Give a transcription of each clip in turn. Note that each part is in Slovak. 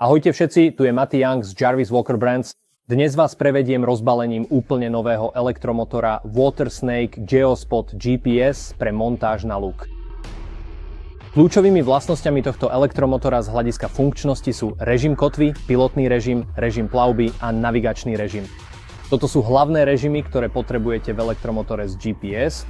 Ahojte všetci, tu je Matty Young z Jarvis Walker Brands. Dnes vás prevediem rozbalením úplne nového elektromotora WaterSnake Geospot GPS pre montáž na luk. Kľúčovými vlastnosťami tohto elektromotora z hľadiska funkčnosti sú režim kotvy, pilotný režim, režim plavby a navigačný režim. Toto sú hlavné režimy, ktoré potrebujete v elektromotore z GPS.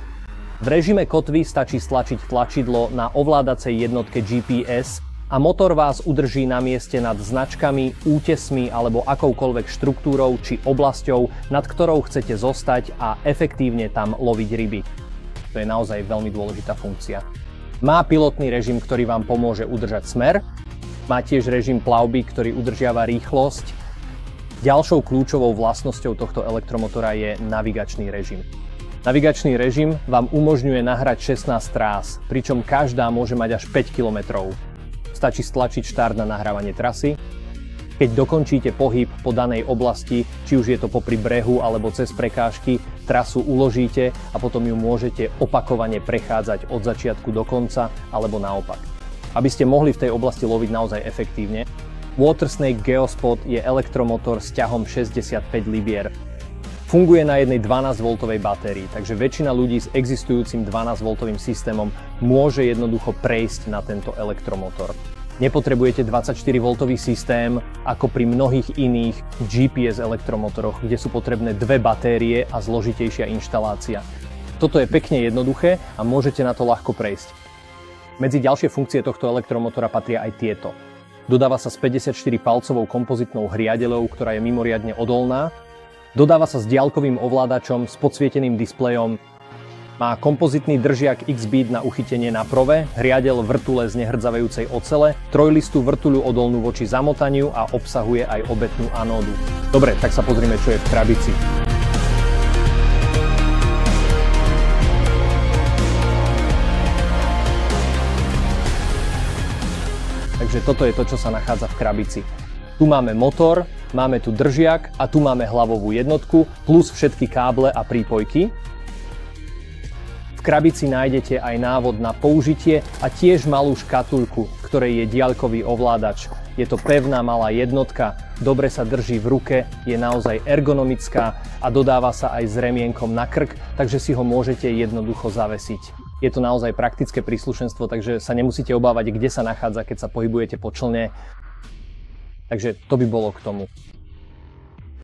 V režime kotvy stačí stlačiť tlačidlo na ovládacej jednotke GPS a motor vás udrží na mieste nad značkami, útesmi alebo akoukoľvek štruktúrou či oblasťou, nad ktorou chcete zostať a efektívne tam loviť ryby. To je naozaj veľmi dôležitá funkcia. Má pilotný režim, ktorý vám pomôže udržať smer. Má tiež režim plavby, ktorý udržiava rýchlosť. Ďalšou kľúčovou vlastnosťou tohto elektromotora je navigačný režim. Navigačný režim vám umožňuje nahrať 16 trás, pričom každá môže mať až 5 km. Stačí stlačiť štart na nahrávanie trasy. Keď dokončíte pohyb po danej oblasti, či už je to popri brehu alebo cez prekážky, trasu uložíte a potom ju môžete opakovane prechádzať od začiatku do konca alebo naopak. Aby ste mohli v tej oblasti loviť naozaj efektívne, WaterSnake Geospot je elektromotor s ťahom 65 libier. Funguje na jednej 12V batérii, takže väčšina ľudí s existujúcim 12V systémom môže jednoducho prejsť na tento elektromotor. Nepotrebujete 24V systém ako pri mnohých iných GPS elektromotoroch, kde sú potrebné dve batérie a zložitejšia inštalácia. Toto je pekne jednoduché a môžete na to ľahko prejsť. Medzi ďalšie funkcie tohto elektromotora patria aj tieto. Dodáva sa s 54-palcovou kompozitnou hriadeľou, ktorá je mimoriadne odolná. Dodáva sa s diaľkovým ovládačom s podsvieteným displejom. Má kompozitný držiak X-Beat na uchytenie na prove, hriadeľ vrtule z nehrdzavejúcej ocele, trojlistú vrtuľu odolnú voči zamotaniu a obsahuje aj obetnú anódu. Dobre, tak sa pozrime, čo je v krabici. Takže toto je to, čo sa nachádza v krabici. Tu máme motor, máme tu držiak a tu máme hlavovú jednotku plus všetky káble a prípojky. V krabici nájdete aj návod na použitie a tiež malú škatuľku, ktorej je diaľkový ovládač. Je to pevná malá jednotka, dobre sa drží v ruke, je naozaj ergonomická a dodáva sa aj s remienkom na krk, takže si ho môžete jednoducho zavesiť. Je to naozaj praktické príslušenstvo, takže sa nemusíte obávať, kde sa nachádza, keď sa pohybujete po člne. Takže to by bolo k tomu.